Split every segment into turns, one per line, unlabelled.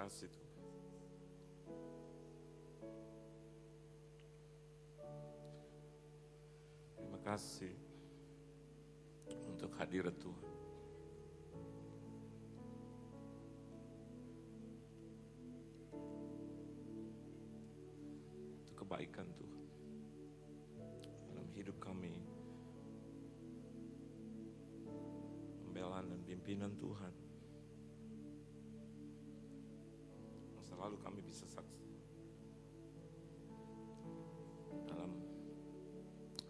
kasih Tuhan. Terima kasih untuk hadirat Tuhan. Untuk kebaikan Tuhan dalam hidup kami. Pembelaan dan pimpinan Tuhan. Selalu kami bisa saksi dalam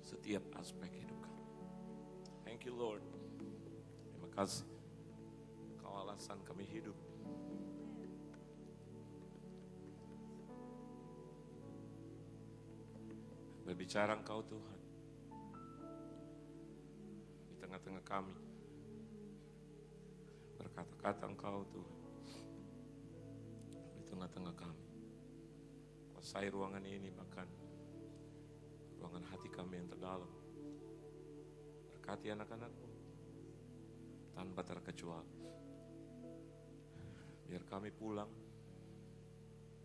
setiap aspek hidup kami. Thank you Lord. Terima kasih. Kau alasan kami hidup. Berbicara Engkau Tuhan di tengah-tengah kami. Berkata-kata Engkau Tuhan tengah-tengah kami. Kuasai ruangan ini, bahkan ruangan hati kami yang terdalam. Berkati anak-anakmu tanpa terkecuali. Biar kami pulang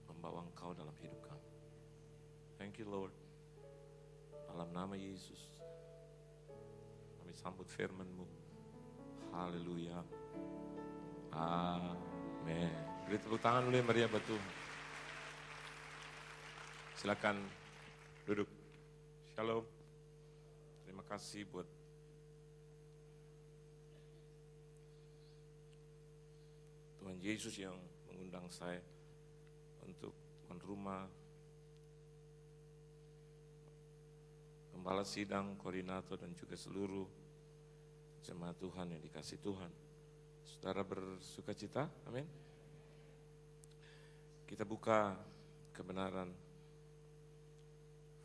membawa Engkau dalam hidup kami. Thank you Lord. Dalam nama Yesus kami sambut firman-Mu. Haleluya. Amin. Beri tepuk tangan dulu yang meriah buat Tuhan. Silakan duduk. Shalom. Terima kasih buat Tuhan Yesus yang mengundang saya untuk tuan rumah, gembala sidang, koordinator, dan juga seluruh jemaat Tuhan yang dikasih Tuhan. Saudara bersuka cita, amin. Kita buka kebenaran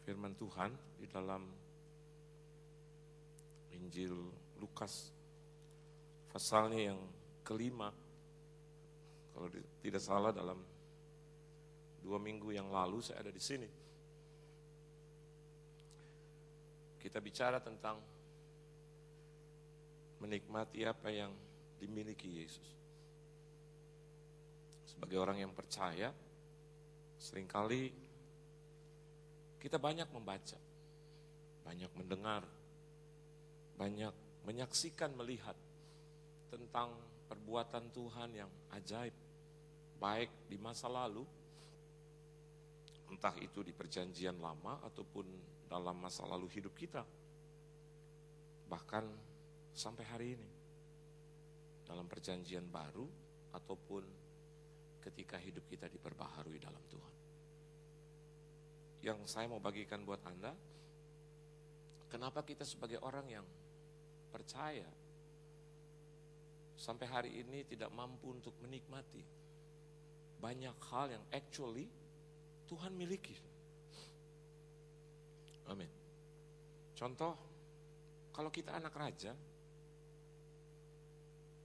firman Tuhan di dalam Injil Lukas pasalnya yang kelima. Kalau tidak salah dalam 2 minggu yang lalu saya ada di sini. Kita bicara tentang menikmati apa yang dimiliki Yesus. Sebagai orang yang percaya, Seringkali kita banyak membaca, banyak mendengar, banyak menyaksikan, melihat tentang perbuatan Tuhan yang ajaib, baik di masa lalu, entah itu di perjanjian lama ataupun dalam masa lalu hidup kita, bahkan sampai hari ini, dalam perjanjian baru ataupun ketika hidup kita diperbaharui dalam Tuhan. Yang saya mau bagikan buat Anda, kenapa kita sebagai orang yang percaya sampai hari ini tidak mampu untuk menikmati banyak hal yang actually Tuhan miliki. Amin. Contoh, kalau kita anak raja,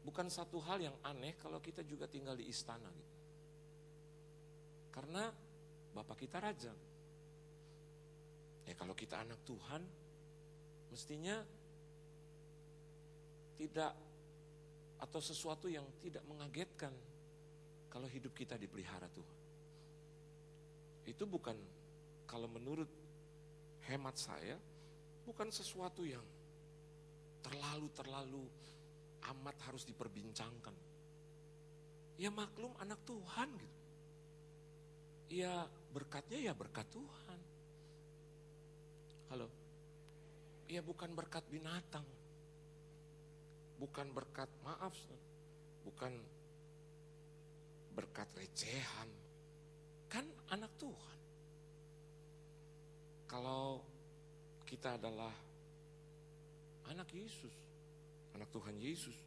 bukan satu hal yang aneh kalau kita juga tinggal di istana gitu. Karena Bapak kita raja. Ya kalau kita anak Tuhan, mestinya tidak, atau sesuatu yang tidak mengagetkan kalau hidup kita dipelihara Tuhan. Itu bukan, kalau menurut hemat saya, bukan sesuatu yang terlalu amat harus diperbincangkan. Ya maklum anak Tuhan gitu. Ya berkatnya ya berkat Tuhan. Halo. Ya bukan berkat binatang. Bukan berkat, maaf, bukan berkat recehan. Kan anak Tuhan. Kalau kita adalah anak Yesus, anak Tuhan Yesus,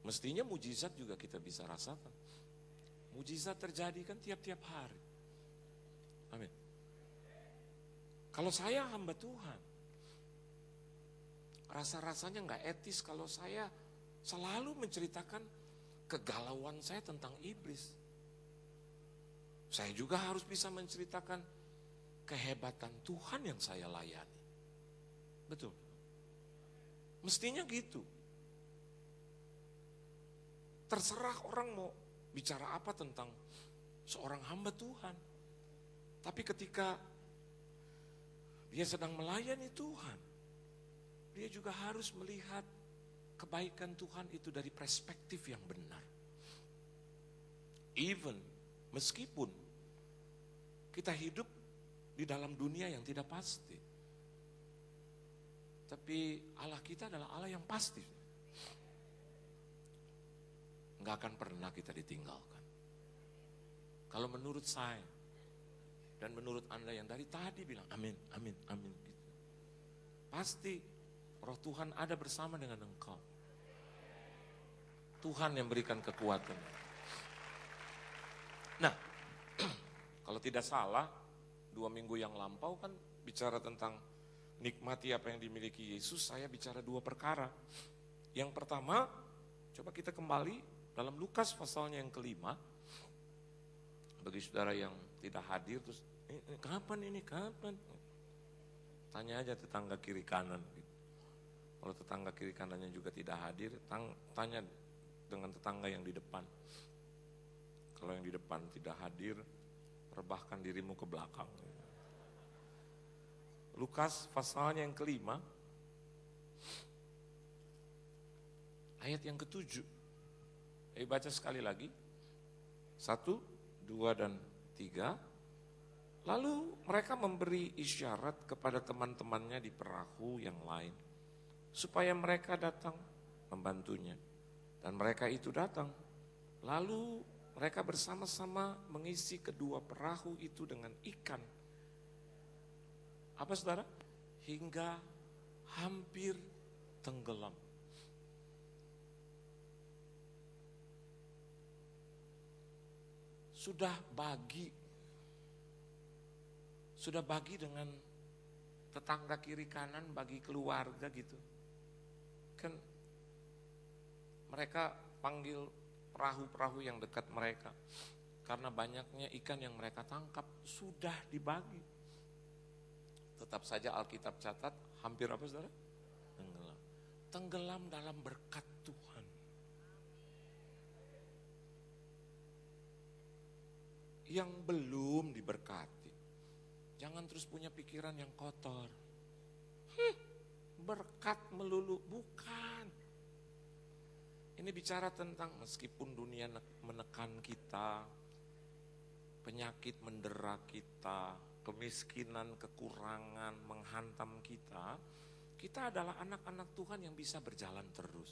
mestinya mujizat juga kita bisa rasakan. Mujizat terjadi kan tiap-tiap hari. Amin. Kalau saya hamba Tuhan, rasa-rasanya gak etis kalau saya selalu menceritakan kegalauan saya tentang iblis. Saya juga harus bisa menceritakan kehebatan Tuhan yang saya layani. Betul. Mestinya gitu. Terserah orang mau bicara apa tentang seorang hamba Tuhan. Tapi ketika dia sedang melayani Tuhan, dia juga harus melihat kebaikan Tuhan itu dari perspektif yang benar. Even meskipun kita hidup di dalam dunia yang tidak pasti, tapi Allah kita adalah Allah yang pasti. Nggak akan pernah kita ditinggalkan. Kalau menurut saya dan menurut Anda yang dari tadi bilang amin, amin, amin gitu. Pasti Roh Tuhan ada bersama dengan engkau. Tuhan yang berikan kekuatan. Nah, kalau tidak salah, 2 minggu yang lampau kan bicara tentang nikmati apa yang dimiliki Yesus, saya bicara 2 perkara. Yang pertama, coba kita kembali dalam Lukas pasalnya yang ke-5. Bagi saudara yang tidak hadir, terus kapan ini, kapan? Tanya aja tetangga kiri kanan. Kalau tetangga kiri kanannya juga tidak hadir, tanya dengan tetangga yang di depan. Kalau yang di depan tidak hadir, rebahkan dirimu ke belakang. Lukas pasalnya yang ke-5, ayat yang ke-7. Ayo baca sekali lagi. 1, 2, dan 3. Lalu mereka memberi isyarat kepada teman-temannya di perahu yang lain, supaya mereka datang membantunya. Dan mereka itu datang. Lalu mereka bersama-sama mengisi kedua perahu itu dengan ikan. Apa saudara? Hingga hampir tenggelam. Sudah bagi dengan tetangga kiri kanan, bagi keluarga gitu. Kan mereka panggil perahu-perahu yang dekat mereka. Karena banyaknya ikan yang mereka tangkap, sudah dibagi. Tetap saja Alkitab catat, hampir apa saudara? Tenggelam. Tenggelam dalam berkat Tuhan. yang belum diberkati, jangan terus punya pikiran yang kotor. Berkat melulu, bukan. Ini bicara tentang meskipun dunia menekan kita, penyakit mendera kita, kemiskinan, kekurangan menghantam kita, kita adalah anak-anak Tuhan yang bisa berjalan terus.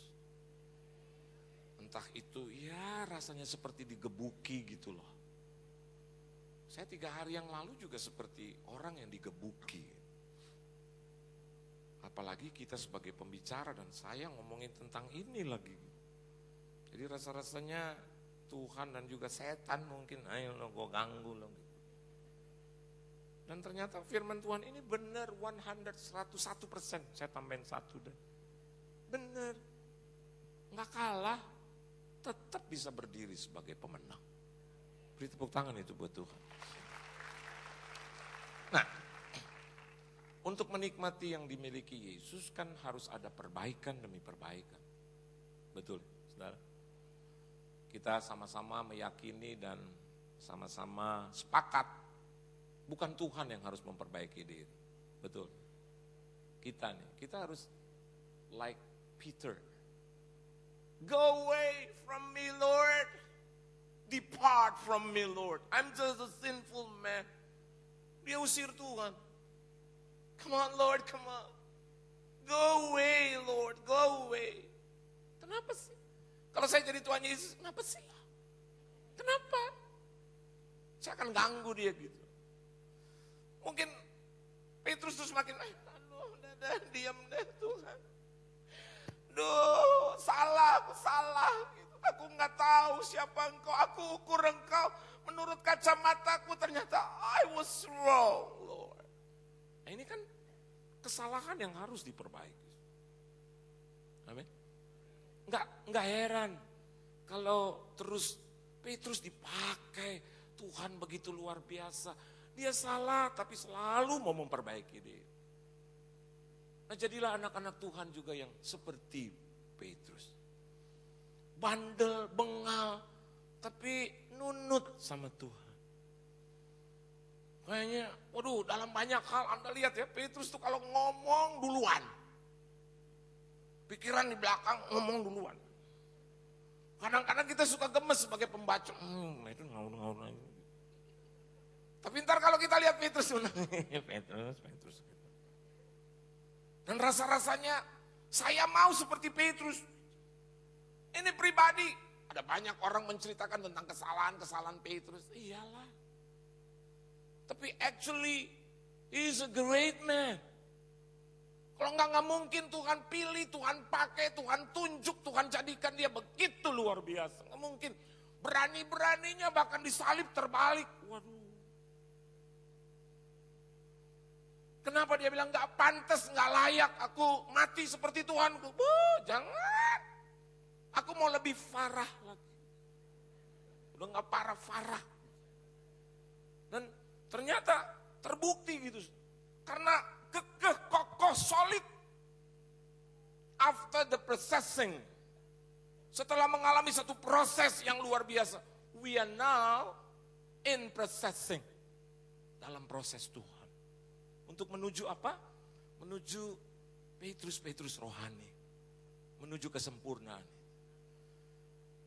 Entah itu ya rasanya seperti digebuki gitu loh. Saya 3 hari yang lalu juga seperti orang yang digebuki. Apalagi kita sebagai pembicara dan saya ngomongin tentang ini lagi. Jadi rasa-rasanya Tuhan dan juga setan mungkin, ayo lo gue ganggu lo. Dan ternyata firman Tuhan ini benar 101%, saya tambahin 1 deh. Benar, gak kalah, tetap bisa berdiri sebagai pemenang. Beri tepuk tangan itu buat Tuhan. Nah, untuk menikmati yang dimiliki Yesus kan harus ada perbaikan demi perbaikan. Betul, saudara? Kita sama-sama meyakini dan sama-sama sepakat, bukan Tuhan yang harus memperbaiki diri. Betul. Kita harus like Peter. Go away from me, Lord. Depart from me, Lord. I'm just a sinful man. Dia usir Tuhan. Come on, Lord, come on. Go away, Lord, go away. Kenapa sih? Kalau saya jadi Tuhan Yesus, kenapa sih? Kenapa? Saya akan ganggu dia gitu. Mungkin Petrus terus makin, aduh, udah, diam deh Tuhan. Duh, aku salah. Gitu. Aku nggak tahu siapa engkau, aku ukur engkau. Menurut kacamataku ternyata I was wrong, Lord. Nah ini kan kesalahan yang harus diperbaiki. Amin. Enggak heran kalau terus Petrus dipakai Tuhan begitu luar biasa. Dia salah tapi selalu mau memperbaiki dia. Nah jadilah anak-anak Tuhan juga yang seperti Petrus. Bandel, bengal, tapi nunut sama Tuhan. Kayaknya, waduh dalam banyak hal Anda lihat ya Petrus tuh kalau ngomong duluan. Pikiran di belakang ngomong duluan. Kadang-kadang kita suka gemes sebagai pembaca. Itu ngaur-ngaur aja. Tapi ntar kalau kita lihat Petrus. Petrus. Dan rasa-rasanya saya mau seperti Petrus. Ini pribadi. Ada banyak orang menceritakan tentang kesalahan-kesalahan Petrus. Iyalah. Tapi actually, he is a great man. Kalau nggak mungkin Tuhan pilih, Tuhan pakai, Tuhan tunjuk, Tuhan jadikan dia begitu luar biasa. Nggak mungkin. Berani-beraninya bahkan disalib terbalik. Waduh. Kenapa dia bilang nggak pantas, nggak layak aku mati seperti Tuhanku? Jangan. Aku mau lebih parah lagi. Udah nggak parah-parah. Dan ternyata terbukti gitu. Karena kekeh, kokoh, solid. After the processing. Setelah mengalami satu proses yang luar biasa. We are now in processing. Dalam proses Tuhan. Untuk menuju apa? Menuju Petrus rohani. Menuju kesempurnaan.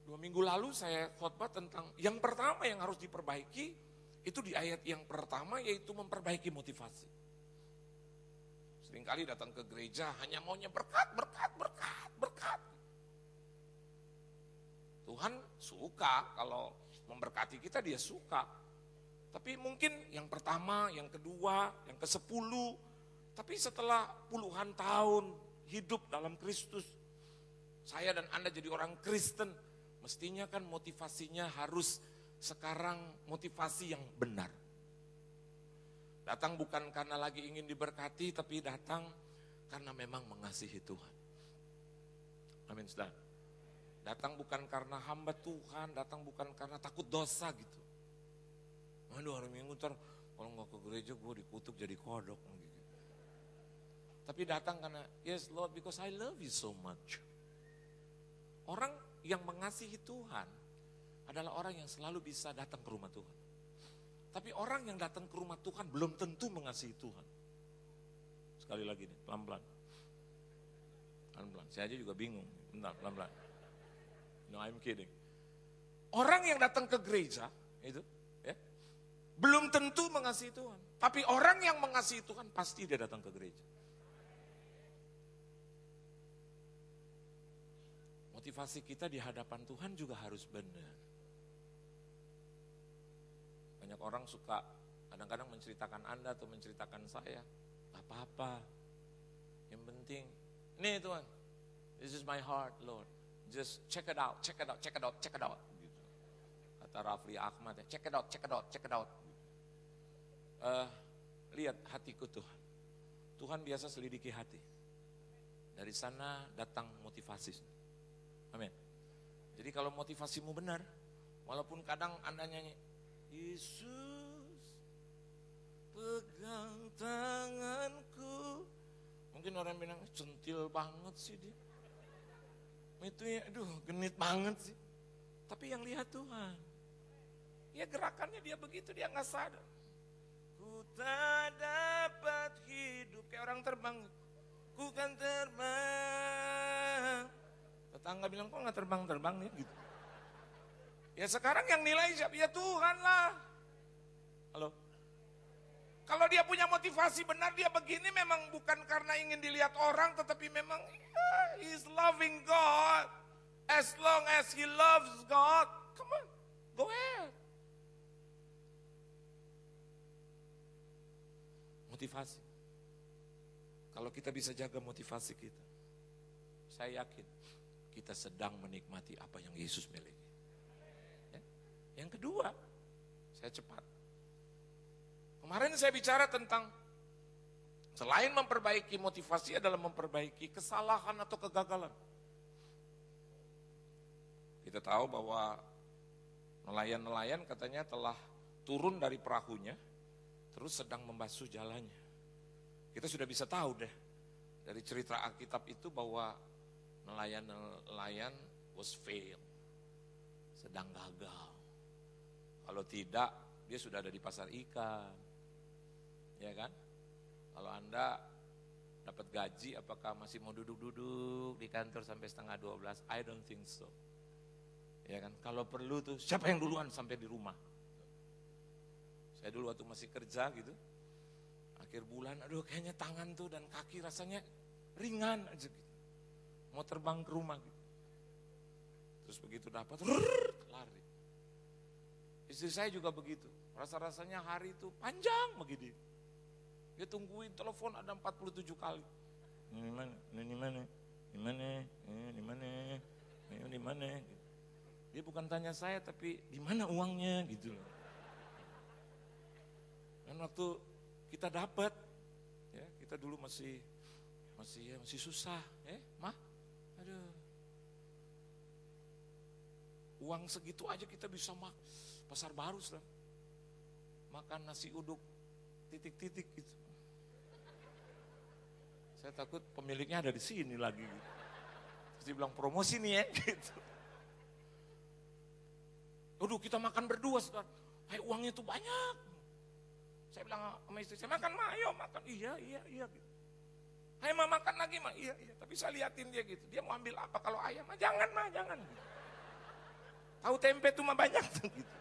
2 minggu lalu saya khotbah tentang yang pertama yang harus diperbaiki. Itu di ayat yang pertama yaitu memperbaiki motivasi. Seringkali datang ke gereja hanya maunya berkat. Tuhan suka kalau memberkati kita, dia suka. Tapi mungkin yang pertama, yang kedua, yang ke-10. Tapi setelah puluhan tahun hidup dalam Kristus, saya dan Anda jadi orang Kristen, mestinya kan motivasinya harus sekarang motivasi yang benar. Datang bukan karena lagi ingin diberkati, tapi datang karena memang mengasihi Tuhan. Amin, saudara. Datang bukan karena hamba Tuhan, datang bukan karena takut dosa gitu. Aduh hari Minggu ntar kalau nggak ke gereja gue dikutuk jadi kodok. Gitu. Tapi datang karena, yes Lord because I love you so much. Orang yang mengasihi Tuhan adalah orang yang selalu bisa datang ke rumah Tuhan. Tapi orang yang datang ke rumah Tuhan belum tentu mengasihi Tuhan. Sekali lagi nih, pelan-pelan. Pelan-pelan, saya aja juga bingung. Bentar, pelan-pelan. No, I'm kidding. Orang yang datang ke gereja, itu, ya, belum tentu mengasihi Tuhan. Tapi orang yang mengasihi Tuhan, pasti dia datang ke gereja. Motivasi kita di hadapan Tuhan juga harus benar. Banyak orang suka kadang-kadang menceritakan Anda atau menceritakan saya. Gak apa-apa. Yang penting, nih Tuhan, this is my heart, Lord. Just check it out, check it out, check it out, check it out. Gitu. Kata Rafli Ahmad, ya, check it out, check it out, check it out. Lihat hatiku Tuhan. Tuhan biasa selidiki hati. Dari sana datang motivasi. Amin. Jadi kalau motivasimu benar, walaupun kadang Anda nyanyi, Yesus pegang tanganku. Mungkin orang bilang, centil banget sih dia. Itu ya, aduh genit banget sih. Tapi yang lihat Tuhan. Ya gerakannya dia begitu, dia gak sadar. Ku tak dapat hidup, kayak orang terbang. Ku kan terbang. Tetangga bilang, kok gak terbang-terbang nih gitu. Ya sekarang yang nilai siapa? Ya Tuhan lah. Halo? Kalau dia punya motivasi benar, dia begini memang bukan karena ingin dilihat orang, tetapi memang he's loving God. As long as he loves God, come on, go ahead. Motivasi. Kalau kita bisa jaga motivasi kita, saya yakin kita sedang menikmati apa yang Yesus miliki. Ya. Yang kedua, saya cepat. Kemarin saya bicara tentang selain memperbaiki motivasi adalah memperbaiki kesalahan atau kegagalan. Kita tahu bahwa nelayan-nelayan katanya telah turun dari perahunya, terus sedang membasuh jalannya. Kita sudah bisa tahu deh dari cerita Alkitab itu bahwa nelayan-nelayan was fail, sedang gagal. Kalau tidak, dia sudah ada di pasar ikan. Ya kan? Kalau Anda dapat gaji, apakah masih mau duduk-duduk di kantor sampai 11:30? I don't think so. Ya kan? Kalau perlu tuh, siapa yang duluan sampai di rumah? Saya dulu waktu masih kerja gitu, akhir bulan, aduh kayaknya tangan tuh dan kaki rasanya ringan aja gitu. Mau terbang ke rumah gitu. Terus begitu dapat, lari. Istri saya juga begitu, rasa-rasanya hari itu panjang begini. Dia tungguin telepon ada 47 kali. Ini mana? Ini mana? Ini mana? Ini mana? Ini mana? Dia bukan tanya saya, tapi di mana uangnya gitu loh. Dan waktu kita dapat, ya kita dulu masih susah, mah, aduh, uang segitu aja kita bisa pasar baru sudah, makan nasi uduk titik-titik gitu. Saya takut pemiliknya ada di sini lagi. Gitu. Terus dia bilang promosi nih ya gitu. Aduh kita makan berdua saudara. Hai uangnya tuh banyak. Saya bilang sama istri saya makan mah ayo makan. Iya gitu. Hai mah makan lagi mah iya. Tapi saya liatin dia gitu. Dia mau ambil apa kalau ayam mah jangan. Gitu. Tahu tempe tuh mah banyak tuh gitu.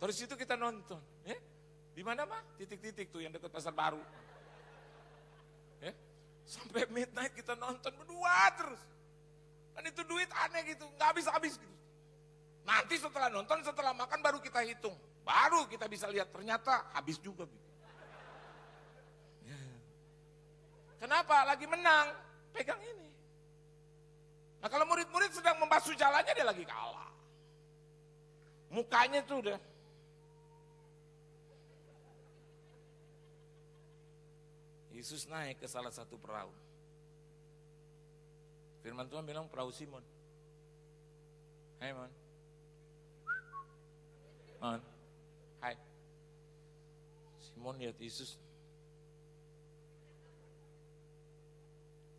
Terus itu kita nonton. Di mana mah? Titik-titik tuh yang dekat pasar baru. Sampai midnight kita nonton berdua terus. Dan itu duit aneh gitu, gak habis-habis gitu. Nanti setelah nonton, setelah makan baru kita hitung. Baru kita bisa lihat ternyata habis juga. Gitu. Kenapa? Lagi menang, pegang ini. Nah kalau murid-murid sedang membasuh jalannya dia lagi kalah. Mukanya tuh udah. Yesus naik ke salah satu perahu. Firman Tuhan bilang perahu Simon. Hai Mon. Hai. Simon lihat Yesus.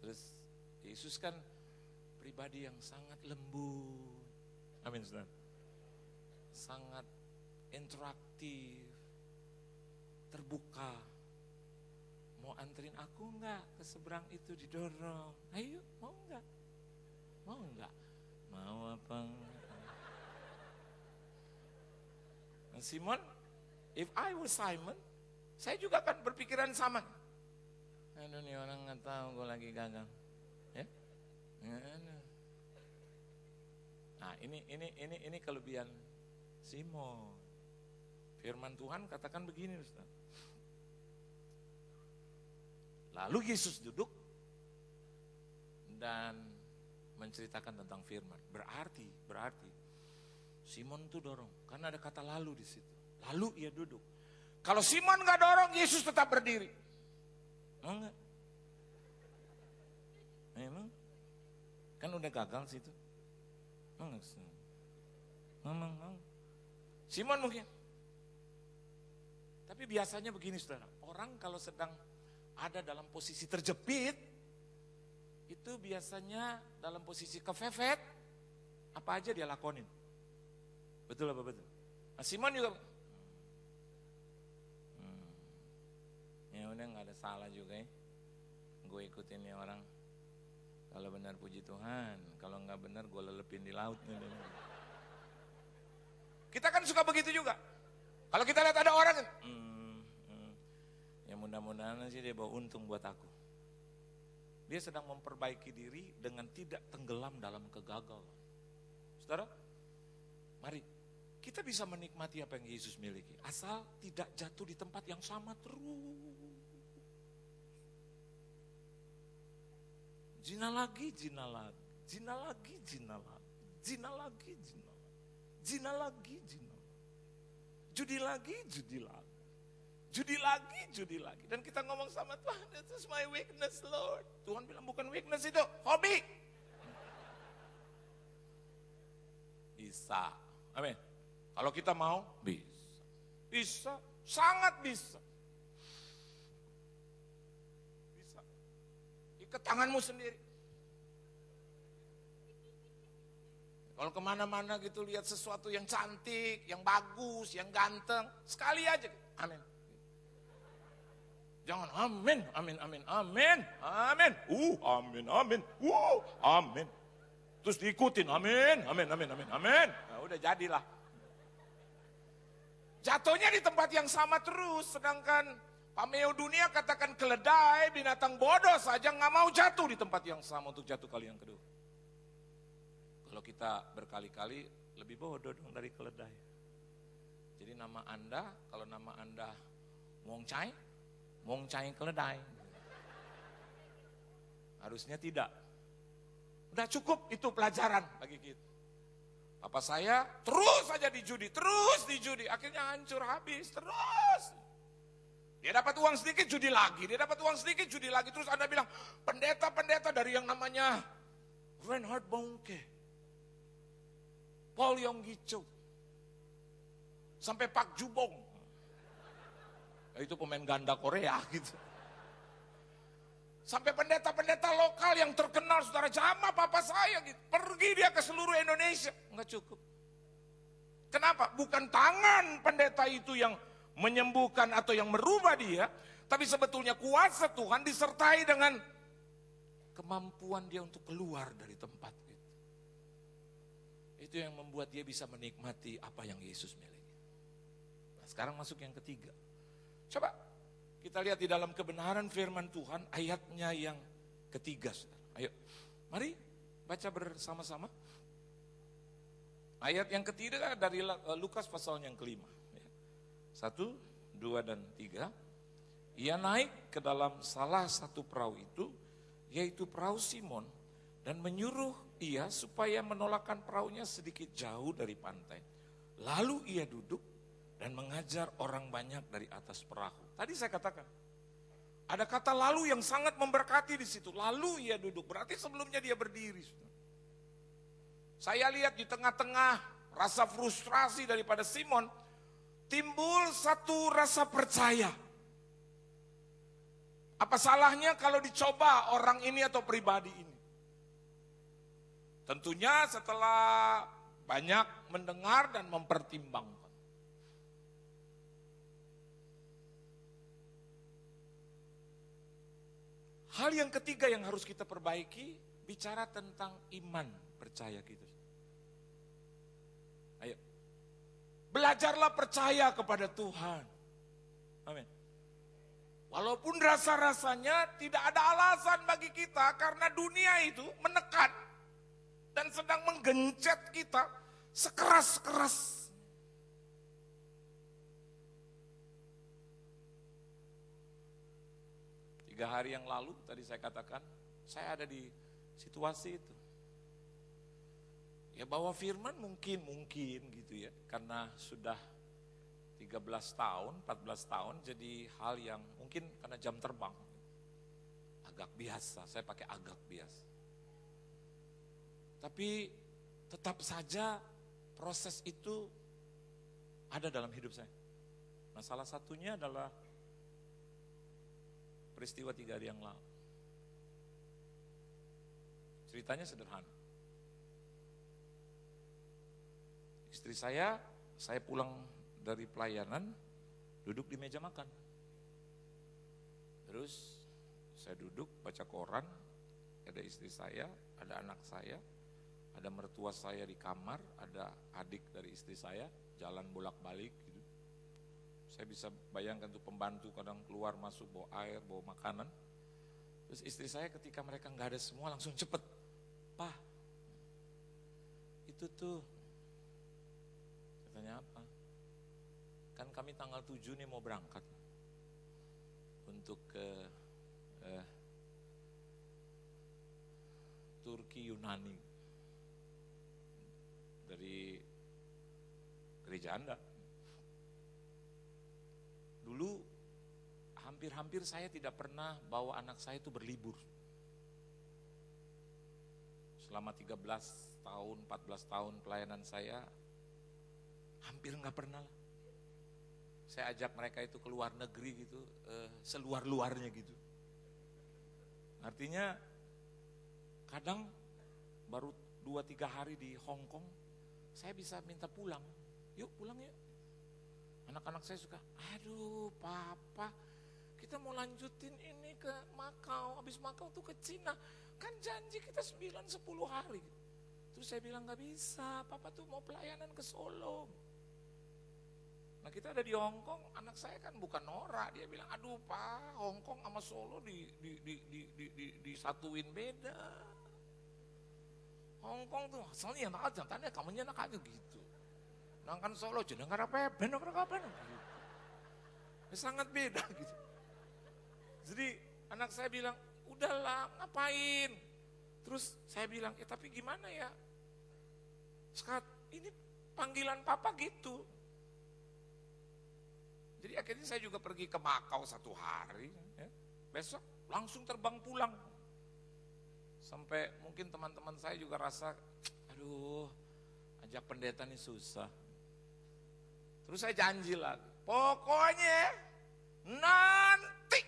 Terus Yesus kan pribadi yang sangat lembut. Amin saudara. Sangat interaktif, terbuka. Mau anterin aku enggak ke seberang itu, didorong. Ayo, mau enggak? Mau enggak? Mau apa enggak? Simon, if I was Simon, saya juga kan berpikiran sama. Aduh nih orang nggak tahu gue lagi gagal. Ya? Nah, ini kelebihan Simon. Firman Tuhan katakan begini, Ustaz. Lalu Yesus duduk dan menceritakan tentang firman. Berarti Simon tuh dorong, karena ada kata lalu di situ. Lalu ia duduk. Kalau Simon nggak dorong, Yesus tetap berdiri. Enggak. Memang kan udah gagal situ. Memang. Simon mungkin. Tapi biasanya begini saudara, orang kalau sedang ada dalam posisi terjepit, itu biasanya dalam posisi kefefet, apa aja dia lakonin. Betul apa betul? Nah, Simon juga, ya udah nggak ada salah juga ya, gue ikutin ya orang. Kalau benar puji Tuhan, kalau nggak benar gue lelepin di laut. Kita kan suka begitu juga. Kalau kita lihat ada orang, ya mudah-mudahan sih dia bawa untung buat aku. Dia sedang memperbaiki diri dengan tidak tenggelam dalam kegagalan. Saudara, mari kita bisa menikmati apa yang Yesus miliki, asal tidak jatuh di tempat yang sama terus. Zina lagi, zina lagi, zina lagi, zina lagi, zina lagi, zina lagi, zina lagi, zina lagi, judi lagi, judi lagi, judi lagi, judi lagi. Dan kita ngomong sama Tuhan, this is my weakness, Lord. Tuhan bilang bukan weakness itu, hobi. Bisa, amin. Kalau kita mau, bisa. Bisa, sangat bisa. Bisa. Ikat tanganmu sendiri. Kalau kemana-mana gitu lihat sesuatu yang cantik, yang bagus, yang ganteng, sekali aja, amin. Jangan amin, amin, amin, amin, amin, amin, amin, amin. Terus diikutin, amin, amin, amin, amin, amin. Nah, udah jadilah. Jatuhnya di tempat yang sama terus, sedangkan pameo dunia katakan keledai, binatang bodoh saja nggak mau jatuh di tempat yang sama untuk jatuh kali yang kedua. Kalau kita berkali-kali lebih bodoh dong dari keledai. Jadi nama Anda, kalau nama Anda Wong Chai keledai. Harusnya tidak. Udah cukup itu pelajaran bagi kita. Papa saya terus saja di judi, akhirnya hancur habis, terus. Dia dapat uang sedikit, judi lagi, terus Anda bilang, pendeta-pendeta dari yang namanya Reinhard Bonnke, Paul Yong Gicho, sampai Pak Jubong, itu pemain ganda Korea gitu. Sampai pendeta-pendeta lokal yang terkenal, saudara, jamaah papa saya gitu. Pergi dia ke seluruh Indonesia. Enggak cukup. Kenapa? Bukan tangan pendeta itu yang menyembuhkan atau yang merubah dia. Tapi sebetulnya kuasa Tuhan disertai dengan kemampuan dia untuk keluar dari tempat itu. Itu yang membuat dia bisa menikmati apa yang Yesus miliki. Nah, sekarang masuk yang ketiga. Coba kita lihat di dalam kebenaran firman Tuhan ayatnya yang ketiga. Ayo, mari baca bersama-sama. Ayat yang ketiga dari Lukas pasal yang kelima. 1, 2, dan 3. Ia naik ke dalam salah satu perahu itu, yaitu perahu Simon, dan menyuruh ia supaya menolakkan perahunya sedikit jauh dari pantai. Lalu ia duduk dan mengajar orang banyak dari atas perahu. Tadi saya katakan, ada kata lalu yang sangat memberkati di situ. Lalu ia duduk, berarti sebelumnya dia berdiri. Saya lihat di tengah-tengah rasa frustrasi daripada Simon, timbul satu rasa percaya. Apa salahnya kalau dicoba orang ini atau pribadi ini? Tentunya setelah banyak mendengar dan mempertimbangkan. Hal yang ketiga yang harus kita perbaiki, bicara tentang iman percaya kita. Ayo, belajarlah percaya kepada Tuhan. Amin. Walaupun rasa-rasanya tidak ada alasan bagi kita karena dunia itu menekan dan sedang menggencet kita sekeras-keras. Tiga hari yang lalu tadi saya katakan, saya ada di situasi itu. Ya bawa firman mungkin gitu ya, karena sudah 13 tahun, 14 tahun jadi hal yang mungkin karena jam terbang. Agak biasa, saya pakai agak biasa. Tapi tetap saja proses itu ada dalam hidup saya. Nah salah satunya adalah peristiwa 3 hari yang lalu. Ceritanya sederhana. Istri saya pulang dari pelayanan, duduk di meja makan. Terus saya duduk baca koran, ada istri saya, ada anak saya, ada mertua saya di kamar, ada adik dari istri saya, jalan bolak-balik gitu. Saya bisa bayangkan tuh pembantu kadang keluar masuk bawa air, bawa makanan. Terus istri saya ketika mereka nggak ada semua langsung cepet, "Pak, itu tuh," katanya apa? "Kan kami tanggal 7 nih mau berangkat untuk ke Turki Yunani dari gereja Anda." Dulu hampir-hampir saya tidak pernah bawa anak saya itu berlibur. Selama 13 tahun, 14 tahun pelayanan saya, hampir nggak pernah lah. Saya ajak mereka itu ke luar negeri gitu, seluar-luarnya gitu. Artinya kadang baru 2-3 hari di Hong Kong, saya bisa minta pulang. Yuk pulang yuk. Anak-anak saya suka, "Aduh papa, kita mau lanjutin ini ke Makau, habis Makau tuh ke Cina. Kan janji kita 9-10 hari. Terus saya bilang nggak bisa, papa tuh mau pelayanan ke Solo. Nah kita ada di Hong Kong, anak saya kan bukan norak, dia bilang, "Aduh pak, Hong Kong sama Solo disatuin beda. Hong Kong tuh asalnya enak aja, tanya kamunya enak aja gitu. Nangkan Solo jadi nggak apa-apa gitu. Sangat beda gitu." Jadi anak saya bilang, "Udahlah ngapain?" Terus saya bilang, tapi gimana ya? Sekat, ini panggilan papa gitu. Jadi akhirnya saya juga pergi ke Makau 1 hari. Ya. Besok langsung terbang pulang. Sampai mungkin teman-teman saya juga rasa, aduh ajak pendeta ini susah. Terus saya janji lagi, pokoknya nanti.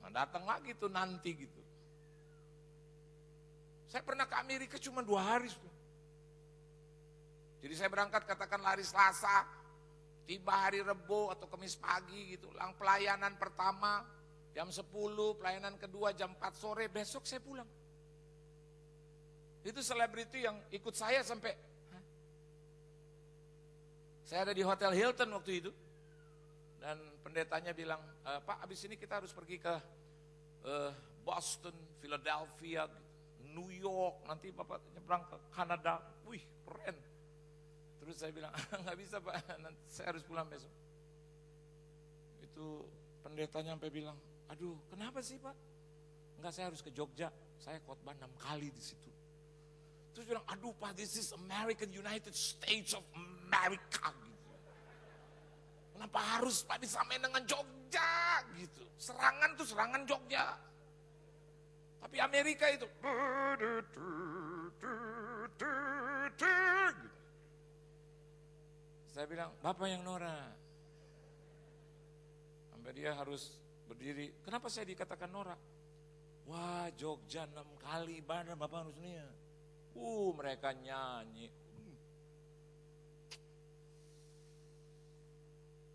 Nah datang lagi tuh nanti gitu. Saya pernah ke Amerika cuma 2 hari. Jadi saya berangkat katakanlah hari Selasa, tiba hari Rebo atau Kamis pagi gitu. Lang pelayanan pertama jam 10, pelayanan kedua jam 4 sore, besok saya pulang. Itu selebriti yang ikut saya sampai, saya ada di Hotel Hilton waktu itu. Dan pendetanya bilang, "Pak abis ini kita harus pergi ke Boston, Philadelphia, New York, nanti Bapak nyebrang ke Kanada." Wih keren. Terus saya bilang, "Nggak bisa Pak, nanti saya harus pulang besok." Itu pendetanya sampai bilang, "Aduh kenapa sih Pak?" "Enggak, saya harus ke Jogja, saya khotbah 6 kali di situ." Terus bilang, "Aduh Pak, this is American United States of America." Gitu. "Kenapa harus Pak disamain dengan Jogja?" Gitu. Serangan tuh serangan Jogja. Tapi Amerika itu. Gitu. Saya bilang, "Bapak yang norak." Sampai dia harus berdiri. Kenapa saya dikatakan norak? "Wah Jogja 6 kali ibadah Bapak harus niat." Mereka nyanyi.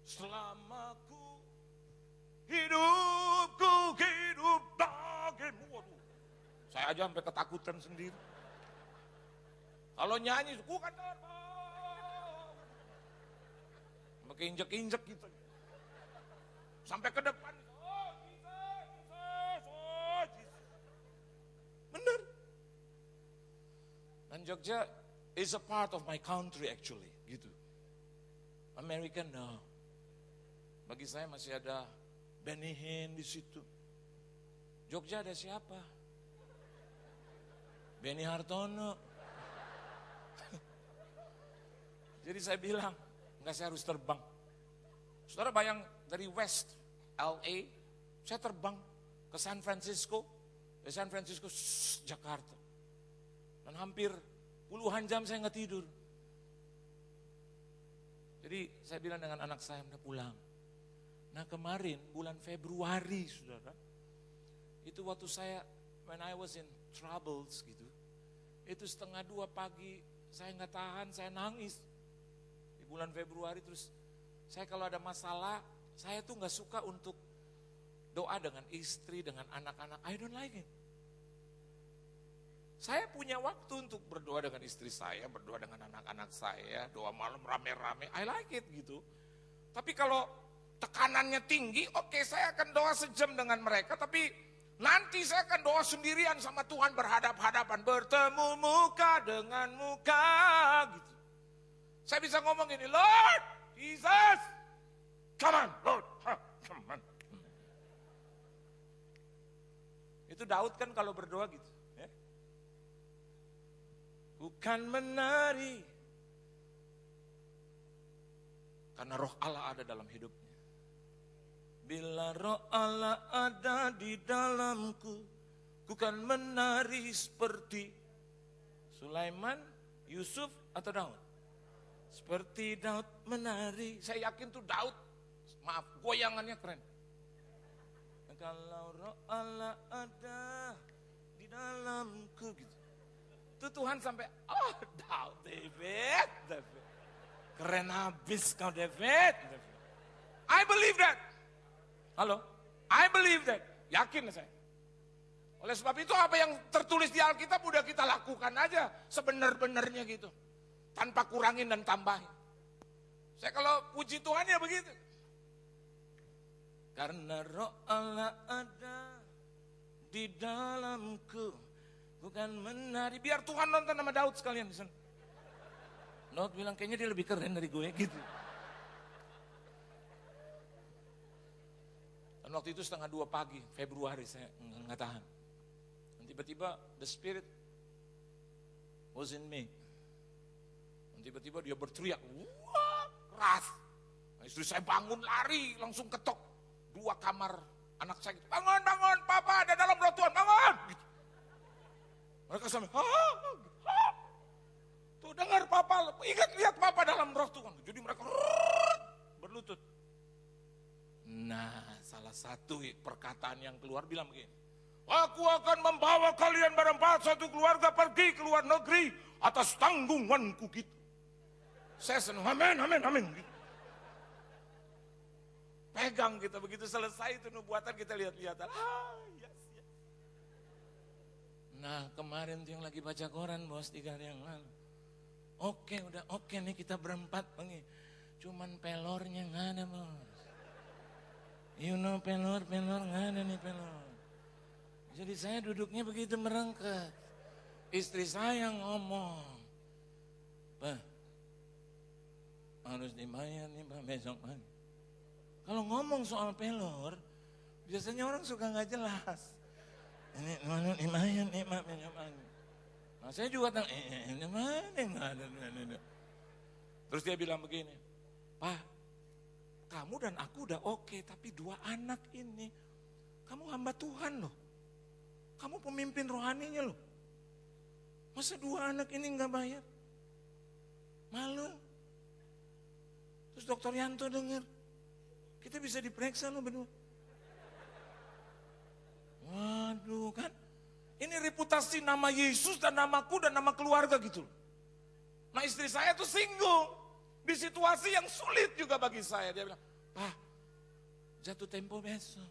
"Selama ku hidupku Saya aja sampai ketakutan sendiri. Kalau nyanyi, ku kan terbang. Pakai injek-injek gitu. Sampai ke depan. Oh, Jesus, oh, Jesus. Benar. Dan Jogja is a part of my country actually, gitu. American, no. Bagi saya masih ada Benny Hinn di situ. Jogja ada siapa? Benny Hartono. Jadi saya bilang, enggak, saya harus terbang. Saudara bayang dari West LA, saya terbang ke San Francisco, dari San Francisco Jakarta. Dan hampir puluhan jam saya nggak tidur. Jadi saya bilang dengan anak saya, udah pulang. Nah kemarin bulan Februari saudara, itu waktu saya, when I was in troubles gitu, itu 1:30 pagi, saya nggak tahan, saya nangis. Di bulan Februari terus, saya kalau ada masalah, saya tuh nggak suka untuk doa dengan istri, dengan anak-anak, I don't like it. Saya punya waktu untuk berdoa dengan istri saya, berdoa dengan anak-anak saya, doa malam rame-rame, I like it gitu. Tapi kalau tekanannya tinggi, oke, saya akan doa sejam dengan mereka, tapi nanti saya akan doa sendirian sama Tuhan berhadap-hadapan, bertemu muka dengan muka gitu. Saya bisa ngomong gini, Lord Jesus, come on, Lord, come on. Itu Daud kan kalau berdoa gitu. Bukan menari, karena roh Allah ada dalam hidupnya. Bila roh Allah ada di dalamku, bukan menari seperti Sulaiman, Yusuf, atau Daud. Seperti Daud menari. Saya yakin tuh Daud, maaf, goyangannya keren. Kalau roh Allah ada di dalamku gitu. Itu Tuhan sampai, oh David. Keren habis kau David. I believe that. Halo? I believe that. Yakin saya. Oleh sebab itu apa yang tertulis di Alkitab udah kita lakukan aja sebenar-benarnya gitu. Tanpa kurangin dan tambahin. Saya kalau puji Tuhan ya begitu. Karena roh Allah ada di dalamku. Bukan menari, biar Tuhan nonton sama Daud sekalian di sana. Daud bilang kayaknya dia lebih keren dari gue gitu. Dan waktu itu 1:30 pagi, Februari, saya nggak tahan. Dan tiba-tiba the spirit was in me. Dan tiba-tiba dia berteriak, wah keras. Nah, istri saya bangun lari, langsung ketok 2 kamar anak saya gitu. Bangun, bangun, papa ada dalam roh Tuhan, bangun. Gitu. Mereka sampai, tuh dengar papa, ingat lihat papa dalam roh Tuhan. Jadi mereka berlutut. Nah, salah satu perkataan yang keluar bilang begini, aku akan membawa kalian berempat satu keluarga pergi ke luar negeri atas tanggunganku gitu. Saya senang, amin, amin, amin. Gitu. Pegang kita, begitu selesai itu nubuatan kita lihat-lihatan. Yes. Nah kemarin tuh yang lagi baca koran bos 3 hari yang lalu. Oke, udah oke nih kita berempat pengi. Cuman pelornya nggak ada bos. You know pelor nggak ada nih pelor. Jadi saya duduknya begitu merengket. Istri saya ngomong, Pak, harus dibayar nih Pak besok pagi. Kalau ngomong soal pelor, biasanya orang suka nggak jelas. Ini mana lumayan nih mak pinjaman. Nah saya juga tahu ini mana nggak ada. Terus dia bilang begini, Pak, kamu dan aku udah oke, tapi 2 anak ini, kamu hamba Tuhan loh, kamu pemimpin rohaninya loh. Masa 2 anak ini nggak bayar? Malu. Terus Dokter Yanto dengar, kita bisa diperiksa loh berdua. Waduh kan, ini reputasi nama Yesus dan namaku dan nama keluarga gitu. Nah istri saya tuh singgung, di situasi yang sulit juga bagi saya. Dia bilang, Pak, jatuh tempo besok.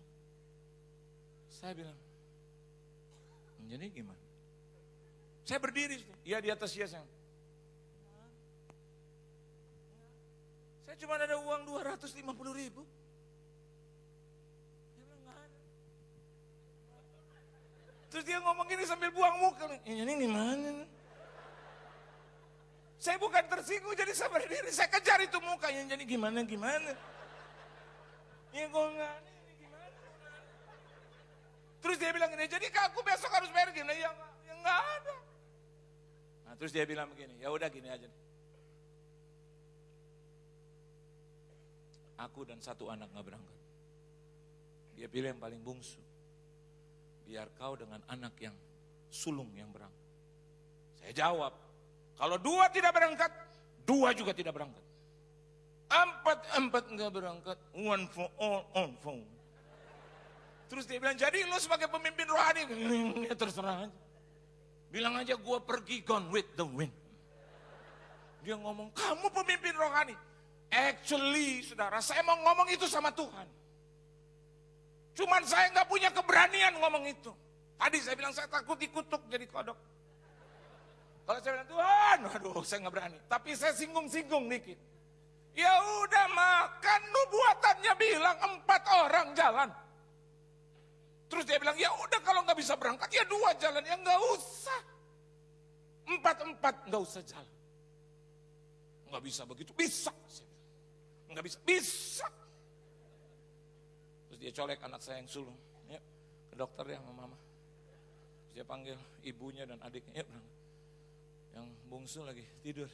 Saya bilang,
Jadi gimana? Saya berdiri, ya di atas hias yang. Saya cuma ada uang 250.000. Terus dia ngomong gini sambil buang muka. Ini gimana? Saya bukan tersinggung, jadi saya berdiri. Saya kejar itu mukanya. Jadi gimana? Ya gue enggak, ini gimana? Terus dia bilang gini, jadi aku besok harus bayar gini. Ya enggak ada. Nah, terus dia bilang begini, ya udah gini aja nih. Aku dan satu anak gak berangkat. Dia pilih yang paling bungsu. Biar kau dengan anak yang sulung yang berangkat. Saya jawab, kalau 2 tidak berangkat, 2 juga tidak berangkat. 4 enggak berangkat, 1 for all, all for one. Terus dia bilang, jadi lo sebagai pemimpin rohani, ya terserah aja. Bilang aja gue pergi gone with the wind. Dia ngomong, kamu pemimpin rohani. Actually, saudara, saya mau ngomong itu sama Tuhan. Cuman saya nggak punya keberanian ngomong itu. Tadi saya bilang saya takut dikutuk jadi kodok. Kalau saya bilang Tuhan, aduh saya nggak berani. Tapi saya singgung-singgung dikit. Ya udah makan nubuatannya bilang 4 orang jalan. Terus dia bilang ya udah kalau nggak bisa berangkat ya 2 jalan, ya nggak usah. 4 nggak usah jalan. Nggak bisa begitu, bisa. Nggak bisa, bisa. Terus dia colek anak saya yang sulung, ya, ke dokter ya sama mama. Terus dia panggil ibunya dan adiknya, ya berangkat. Yang bungsu lagi tidur.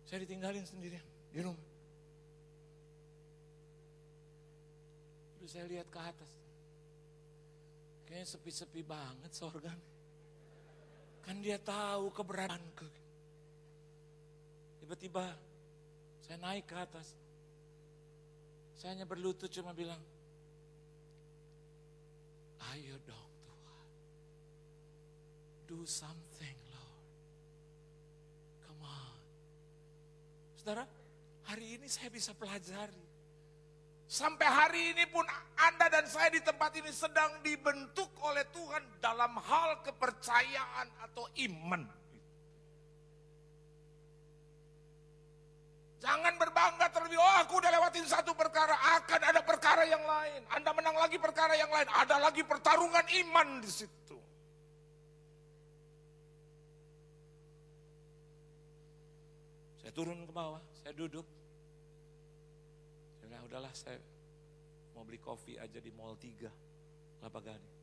Saya ditinggalin sendirian di rumah. Terus saya lihat ke atas. Kayaknya sepi-sepi banget sorgan. Kan dia tahu keberadaanku. Tiba-tiba saya naik ke atas. Saya hanya berlutut cuma bilang, ayo dong Tuhan. Do something Lord. Come on. Saudara, hari ini saya bisa pelajari. Sampai hari ini pun Anda dan saya di tempat ini sedang dibentuk oleh Tuhan dalam hal kepercayaan atau iman. Jangan berbangga terlebih, oh aku udah lewatin satu perkara, akan ada perkara yang lain. Anda menang lagi perkara yang lain, ada lagi pertarungan iman di situ. Saya turun ke bawah, saya duduk. Saya udahlah saya mau beli kopi aja di Mall 3, Kelapa Gading.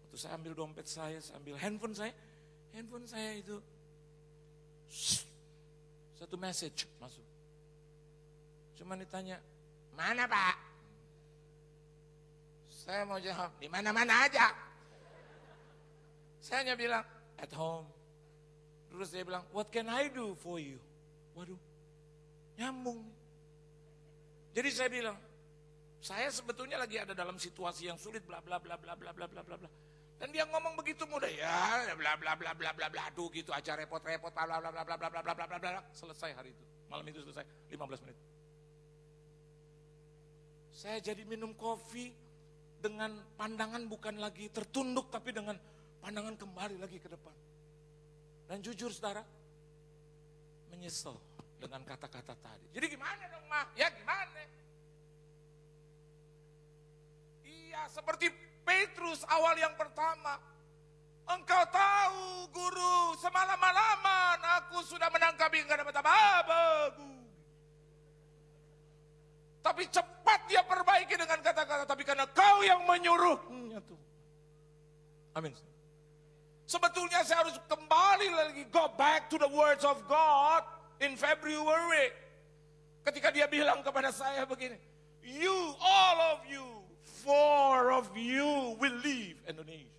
Waktu saya ambil dompet saya ambil handphone saya itu satu message masuk. Cuma ditanya, mana Pak? Saya mau jawab, di mana-mana aja. Saya hanya bilang, at home. Terus dia bilang, what can I do for you? Waduh, nyambung. Jadi saya bilang, saya sebetulnya lagi ada dalam situasi yang sulit, bla bla bla bla bla bla bla bla bla. Dan dia ngomong begitu mudah, ya bla bla bla bla bla bla, aduh gitu aja repot-repot, bla bla bla bla bla bla bla bla bla bla. Selesai hari itu, malam itu selesai, 15 menit. Saya jadi minum kopi dengan pandangan bukan lagi tertunduk, tapi dengan pandangan kembali lagi ke depan. Dan jujur saudara, menyesal dengan kata-kata tadi. Jadi gimana dong Ma? Ya gimana? Iya seperti Petrus awal yang pertama. Engkau tahu guru, semalam-malaman aku sudah menangkap ikan dapat abu. Tapi cepat dia perbaiki dengan kata-kata, tapi karena kau yang menyuruhnya tuh. Amin. Sebetulnya saya harus kembali lagi, go back to the words of God in February. Ketika dia bilang kepada saya begini, you, all of you, 4 of you will leave Indonesia.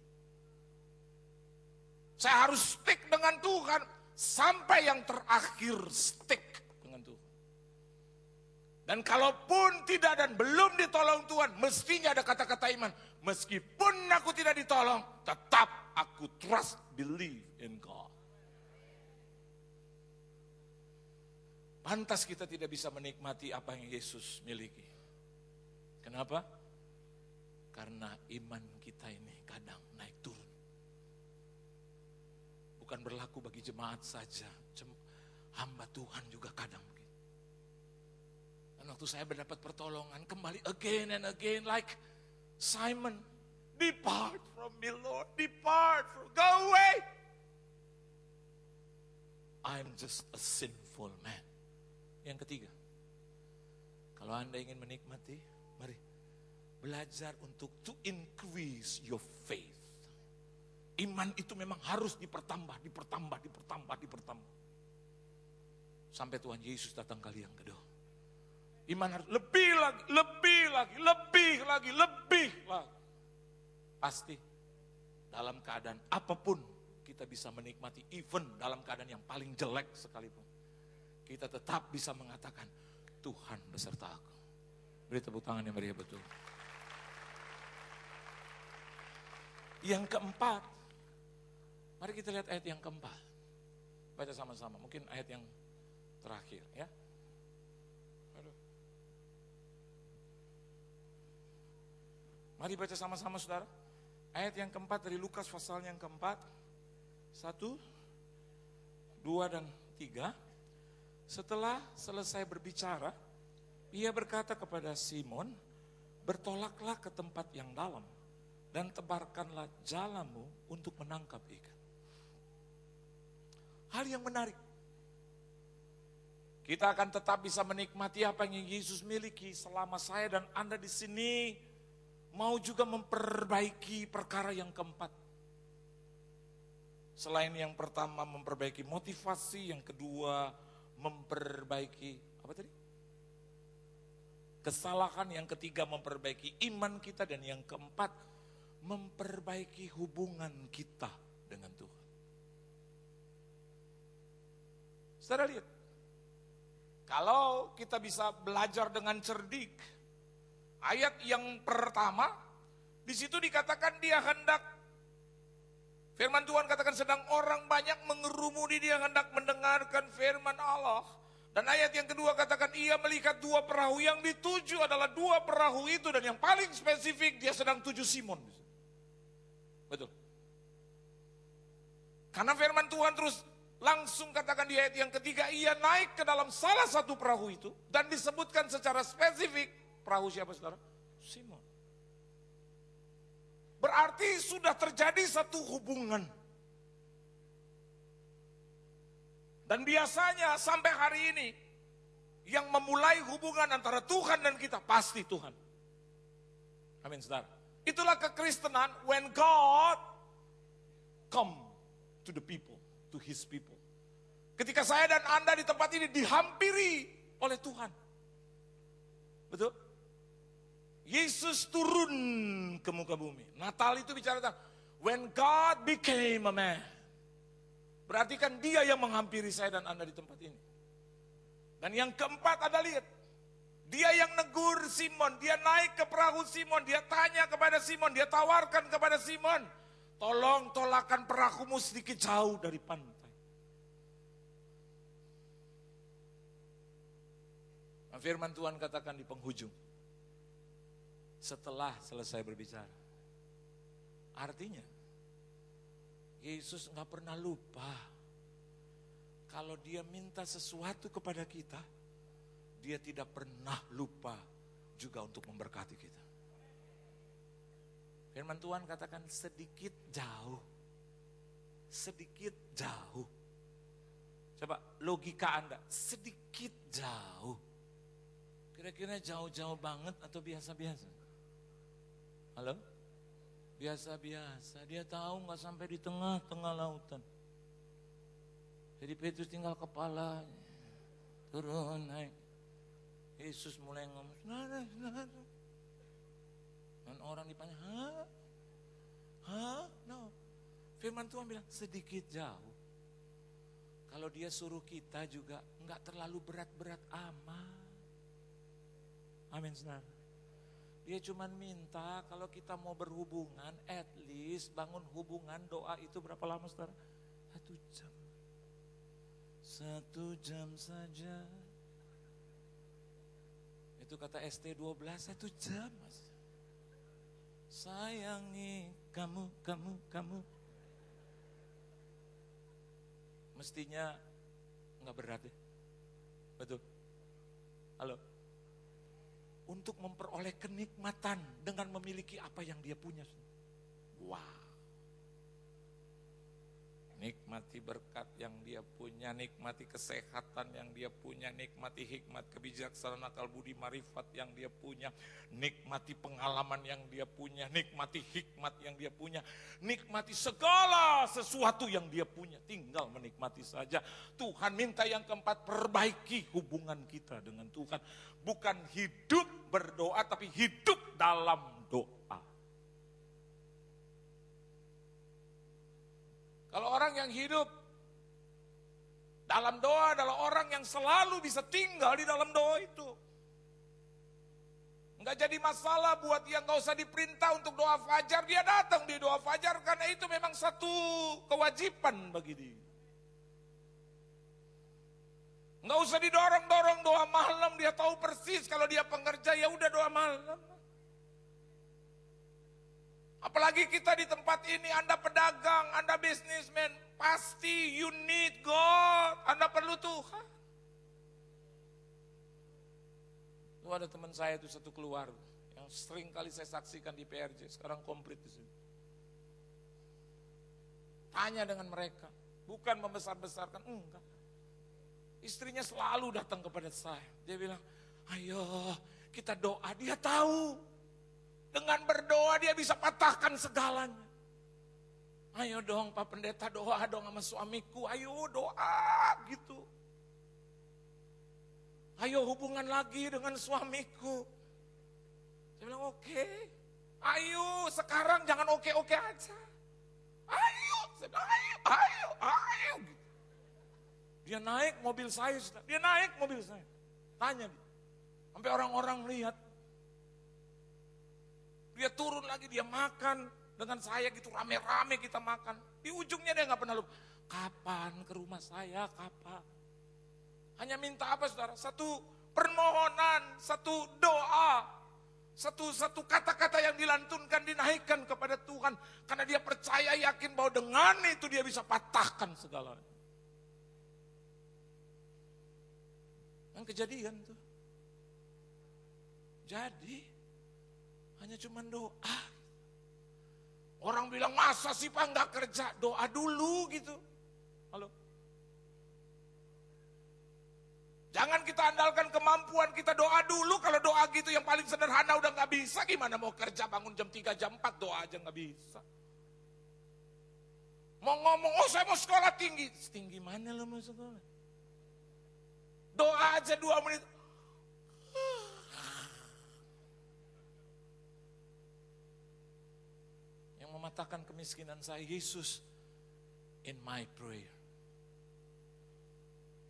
Saya harus stick dengan Tuhan sampai yang terakhir stick dengan Tuhan. Dan kalaupun tidak dan belum ditolong Tuhan, mestinya ada kata-kata iman. Meskipun aku tidak ditolong, tetap aku trust, believe in God. Pantas kita tidak bisa menikmati apa yang Yesus miliki. Kenapa? Karena iman kita ini kadang naik turun. bukan berlaku bagi jemaat saja. Hamba Tuhan juga kadang begitu. Dan waktu saya mendapat pertolongan, kembali again and again like Simon. Depart from me, Lord. Depart from, go away. I'm just a sinful man. Yang ketiga, kalau Anda ingin menikmati, mari belajar untuk to increase your faith. Iman itu memang harus dipertambah. Sampai Tuhan Yesus datang kali yang kedua. Iman harus lebih lagi. Pasti dalam keadaan apapun kita bisa menikmati, even dalam keadaan yang paling jelek sekalipun. Kita tetap bisa mengatakan, Tuhan beserta aku. Beri tepuk tangan yang meriah betul. Yang keempat, mari kita lihat ayat yang keempat. Baca sama-sama, mungkin ayat yang terakhir ya. Aduh. Mari baca sama-sama saudara. Ayat yang keempat dari Lukas pasal yang keempat. 1, 2 dan 3. Setelah selesai berbicara, ia berkata kepada Simon, bertolaklah ke tempat yang dalam dan tebarkanlah jalamu untuk menangkap ikan. Hal yang menarik. Kita akan tetap bisa menikmati apa yang Yesus miliki selama saya dan Anda di sini mau juga memperbaiki perkara yang keempat. Selain yang pertama memperbaiki motivasi, yang kedua memperbaiki apa tadi? Kesalahan, yang ketiga memperbaiki iman kita, dan yang keempat memperbaiki hubungan kita dengan Tuhan. Saudara lihat, kalau kita bisa belajar dengan cerdik, ayat yang pertama di situ dikatakan dia hendak, firman Tuhan katakan sedang orang banyak mengerumuni, dia hendak mendengarkan firman Allah. Dan ayat yang kedua katakan ia melihat 2 perahu, yang dituju adalah 2 perahu itu, dan yang paling spesifik dia sedang tuju Simon. Betul. Karena firman Tuhan terus langsung katakan di ayat yang ketiga, ia naik ke dalam salah satu perahu itu, dan disebutkan secara spesifik, perahu siapa saudara? Simon. Berarti sudah terjadi satu hubungan. Dan biasanya sampai hari ini, yang memulai hubungan antara Tuhan dan kita, pasti Tuhan. Amin saudara. Itulah kekristenan, when God come to the people, to his people. Ketika saya dan Anda di tempat ini dihampiri oleh Tuhan. Betul? Yesus turun ke muka bumi. Natal itu bicara tentang when God became a man. Berarti kan dia yang menghampiri saya dan Anda di tempat ini. Dan yang keempat ada lihat. Dia yang negur Simon. Dia naik ke perahu Simon. Dia tanya kepada Simon. Dia tawarkan kepada Simon. Tolong tolakkan perahumu sedikit jauh dari pantai. Nah, firman Tuhan katakan di penghujung. Setelah selesai berbicara. Artinya, Yesus nggak pernah lupa. Kalau dia minta sesuatu kepada kita, dia tidak pernah lupa juga untuk memberkati kita. Firman Tuhan katakan sedikit jauh. Sedikit jauh. Coba logika Anda, sedikit jauh. Kira-kira jauh-jauh banget atau biasa-biasa? Halo? Biasa-biasa, dia tahu nggak sampai di tengah-tengah lautan. Jadi Petrus tinggal kepalanya, turun naik. Yesus mulai ngomong, nah. Dan orang ditanya, no. Firman Tuhan bilang sedikit jauh. Kalau dia suruh kita juga nggak terlalu berat-berat amat. Amin saudara. Dia cuma minta kalau kita mau berhubungan, at least bangun hubungan doa itu berapa lama saudara? 1 jam. 1 jam saja. Itu kata ST12, 1 jam mas. Sayangi kamu. mestinya nggak berat ya. Betul. Halo. Untuk memperoleh kenikmatan dengan memiliki apa yang dia punya. Wow. Nikmati berkat yang dia punya, nikmati kesehatan yang dia punya, nikmati hikmat, kebijaksanaan, akal budi, marifat yang dia punya, nikmati pengalaman yang dia punya, nikmati hikmat yang dia punya, nikmati segala sesuatu yang dia punya, tinggal menikmati saja. Tuhan minta yang keempat, perbaiki hubungan kita dengan Tuhan. Bukan hidup berdoa, tapi hidup dalam doa. Kalau orang yang hidup dalam doa adalah orang yang selalu bisa tinggal di dalam doa itu. Enggak jadi masalah buat dia, enggak usah diperintah untuk doa fajar, dia datang di doa fajar karena itu memang satu kewajiban bagi dia. Enggak usah didorong-dorong doa malam, dia tahu persis kalau dia pengerja ya udah doa malam. Apalagi kita di tempat ini, Anda pedagang, Anda bisnismen, pasti you need God, Anda perlu Tuhan. Itu ada teman saya itu satu keluarga, yang sering kali saya saksikan di PRJ, sekarang komplit di sini. Tanya dengan mereka, bukan membesar-besarkan, enggak. Istrinya selalu datang kepada saya, dia bilang, ayo kita doa, dia tahu. Dengan berdoa dia bisa patahkan segalanya. Ayo dong Pak Pendeta doa dong sama suamiku. Ayo doa gitu. Ayo hubungan lagi dengan suamiku. Saya bilang oke. Ayo sekarang jangan oke-oke aja. Ayo. Saya bilang ayo. Dia naik mobil saya. Dia naik mobil saya. Tanya dia. Sampai orang-orang lihat. Dia turun lagi, dia makan dengan saya gitu, rame-rame kita makan. Di ujungnya dia nggak pernah lupa, kapan ke rumah saya, kapan. Hanya minta apa saudara? Satu permohonan, satu doa, satu kata-kata yang dilantunkan, dinaikkan kepada Tuhan. Karena dia percaya, yakin bahwa dengan itu dia bisa patahkan segalanya. Yang kejadian tuh. Jadi hanya cuma doa. Orang bilang masa sih Pak nggak kerja, doa dulu gitu. Halo. Jangan kita andalkan kemampuan kita, doa dulu. Kalau doa gitu yang paling sederhana udah nggak bisa, gimana mau kerja bangun jam 3 jam 4 doa aja nggak bisa. Mau ngomong, oh saya mau sekolah tinggi. Tinggi mana lo mau sekolah? Doa aja 2 menit. Mematahkan kemiskinan saya, Yesus in my prayer.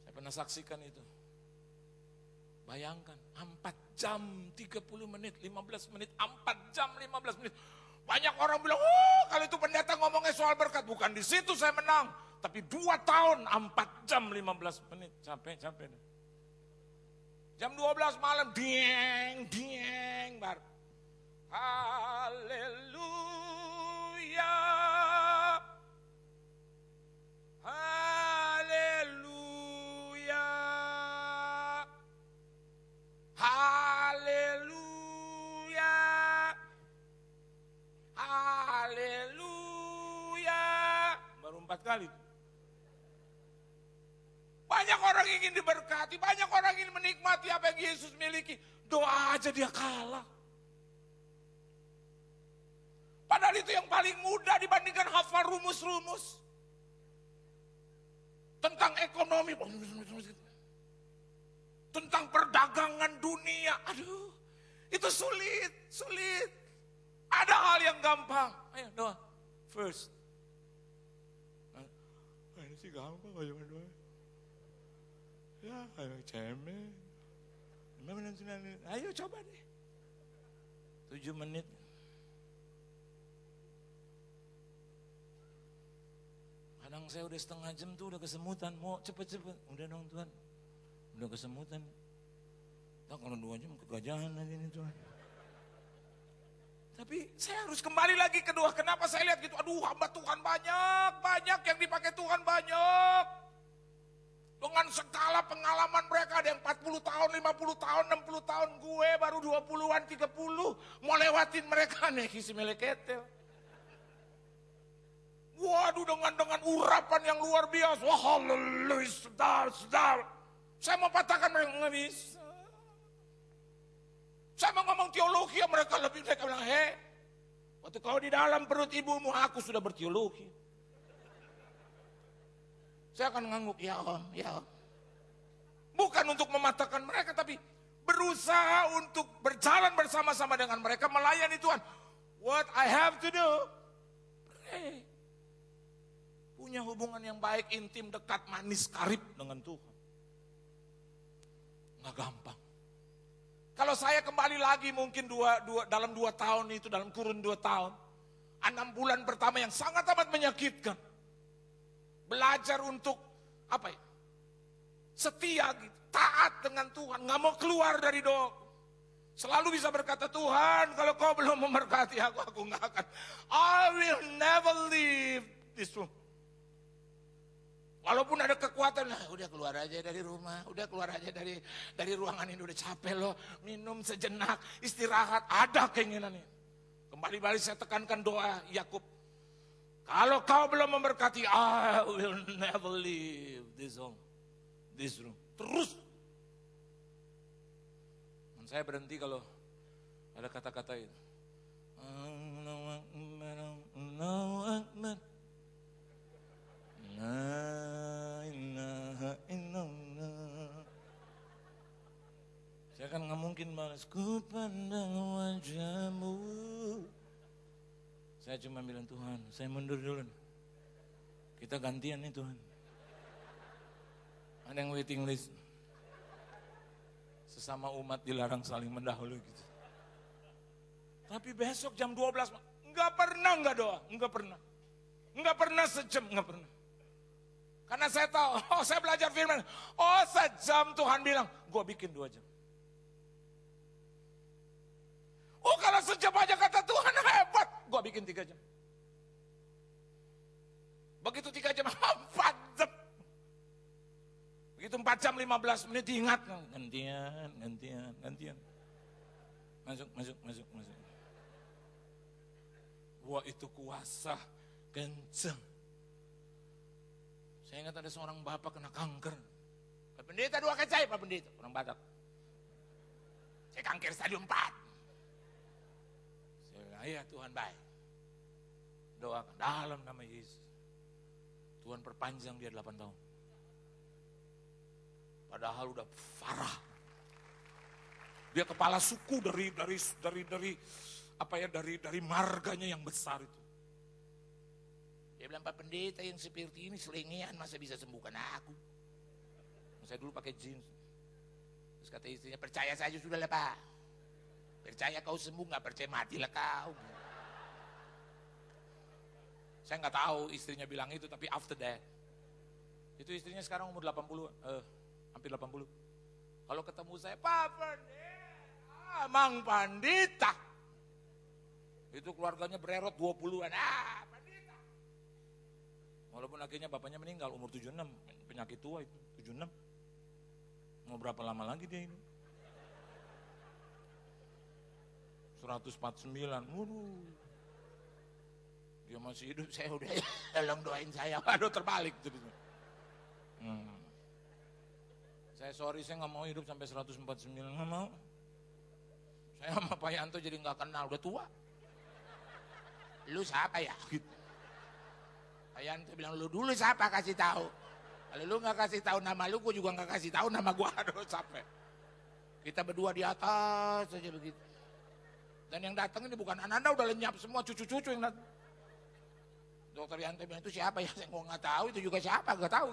Saya pernah saksikan itu. Bayangkan 4 jam 30 menit, 15 menit, 4 jam 15 menit. Banyak orang bilang, oh kalau itu pendeta ngomongnya soal berkat. Bukan di situ saya menang. Tapi 2 tahun 4 jam 15 menit. Capek. Jam 12 malam, dieng, bar. Haleluya. Haleluya. Haleluya. Haleluya. Baru 4 kali. Banyak orang ingin diberkati, banyak orang ingin menikmati apa yang Yesus miliki. Doa aja dia kalah. Padahal itu yang paling mudah dibandingkan hafal rumus-rumus. Tentang ekonomi. Tentang perdagangan dunia. Aduh, itu sulit. Ada hal yang gampang. Ayo doa. First. Ini sih gampang aja doa. Ya, ayo cemen. 5 menit, 9 menit. Ayo coba deh. 7 menit. Kadang saya udah setengah jam tuh udah kesemutan, mau cepet-cepet. Udah dong Tuhan, udah kesemutan. Tak kalau 2 jam kegajahan aja nih Tuhan. Tapi saya harus kembali lagi ke doa. Kenapa saya lihat gitu? Aduh hamba Tuhan banyak yang dipakai Tuhan banyak. Dengan segala pengalaman mereka, ada yang 40 tahun, 50 tahun, 60 tahun. Gue baru 20-an, 30. Mau lewatin mereka nih, kisi meleketel. Waduh, dengan urapan yang luar biasa. Wah, haleluya, sedar. Saya mau patahkan mereka, nggak bisa. Saya mau ngomong teologi, mereka bilang, waktu kau di dalam perut ibumu, aku sudah berteologi. Saya akan ngangguk, ya Om. Bukan untuk mematahkan mereka, tapi berusaha untuk berjalan bersama-sama dengan mereka, melayani Tuhan. What I have to do, pray. Punya hubungan yang baik, intim, dekat, manis, karib dengan Tuhan. Nggak gampang. Kalau saya kembali lagi mungkin dalam 2 tahun itu, dalam kurun 2 tahun. 6 bulan pertama yang sangat amat menyakitkan. Belajar untuk setia, taat dengan Tuhan, nggak mau keluar dari doa. Selalu bisa berkata, Tuhan, kalau kau belum memberkati aku nggak akan. I will never leave this room. Walaupun ada kekuatan, udah keluar aja dari rumah, udah keluar aja dari ruangan ini, udah capek loh, minum sejenak, istirahat, ada keinginannya. Kembali saya tekankan doa Yakub. Kalau kau belum memberkati, I will never leave this room. Terus. Dan saya berhenti kalau ada kata-kata itu. Saya kan nggak mungkin balas, ku pandang wajahmu. Saya cuma bilang, Tuhan, saya mundur dulu. Kita gantian nih Tuhan. Ada yang waiting list. Sesama umat dilarang saling mendahului gitu. Tapi besok jam 12, nggak pernah nggak doa, nggak pernah. Nggak pernah sejam, nggak pernah. Karena saya tahu, saya belajar firman. Sejam Tuhan bilang, gue bikin 2 jam. Kalau sejam aja kata Tuhan hebat, gue bikin 3 jam. Begitu 3 jam, 4 jam. Begitu 4 jam 15 menit diingat. Gantian. Masuk. Wah, itu kuasa kenceng. Saya ingat ada seorang bapak kena kanker. Pak Pendeta doakan saya, Pak Pendeta. Orang Batak. Saya kanker stadium 4. Saya bilang, iya Tuhan baik. Doakan dalam nama Yesus. Tuhan perpanjang dia 8 tahun. Padahal udah parah. Dia kepala suku dari marganya yang besar itu. Dia bilang, Pak Pendeta yang seperti ini selengean masa bisa sembuhkan aku. Saya dulu pakai jeans. Terus kata istrinya, percaya saja sudah lah Pak. Percaya kau sembuh, gak percaya matilah kau. Saya gak tahu istrinya bilang itu, tapi after that. Itu istrinya sekarang umur 80, hampir 80. Kalau ketemu saya, Pak Pendeta, Mang Pandita. Itu keluarganya bererot 20-an. Pandita. Walaupun akhirnya bapaknya meninggal umur 76, penyakit tua itu, 76. Mau berapa lama lagi dia ini? 149, dia masih hidup, saya udah tolong doain saya, aduh terbalik. Saya nggak mau hidup sampai 149, nggak mau. Saya sama Pak Yanto jadi nggak kenal, udah tua. Lu siapa ya? Gitu. Pak Yanto bilang, lu dulu siapa kasih tahu. Kalau lu nggak kasih tahu nama lu, gue juga nggak kasih tahu nama gue. Aduh capek. Kita berdua di atas saja begitu. Dan yang datang ini bukan anak-anak, udah lenyap semua cucu-cucu yang datang. Dokter Yanto bilang, itu siapa ya? Saya nggak tahu, itu juga siapa, nggak tahu.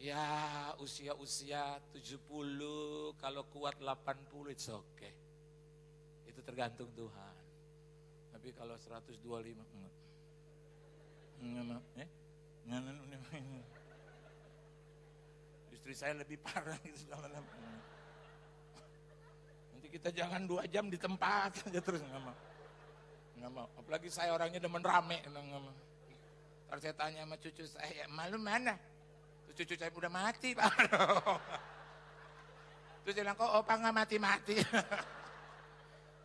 Ya usia 70, kalau kuat 80, it's okay. Itu tergantung Tuhan. Tapi kalau 125, enggak. Istri saya lebih parah gitu. Nanti kita jangan 2 jam di tempat aja terus, enggak mau. Apalagi saya orangnya demen rame, enggak mau. Ntar saya tanya sama cucu saya, malu mana? Terus cucu saya udah mati, Pak. Terus dia bilang, kok opa nggak mati-mati?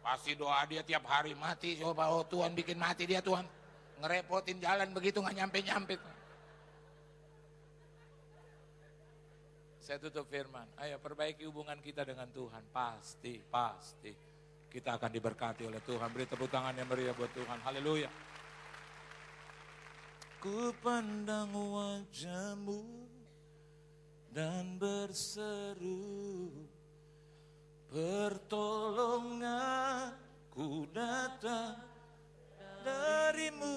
Pasti doa dia tiap hari mati. Coba, oh Tuhan bikin mati dia, Tuhan. Ngerepotin jalan begitu nggak nyampe-nyampe. Saya tutup firman. Ayo perbaiki hubungan kita dengan Tuhan. Pasti kita akan diberkati oleh Tuhan. Beri tepuk tangan yang meriah buat Tuhan. Haleluya. Ku pandang wajah-Mu dan berseru, pertolonganku datang dari-Mu.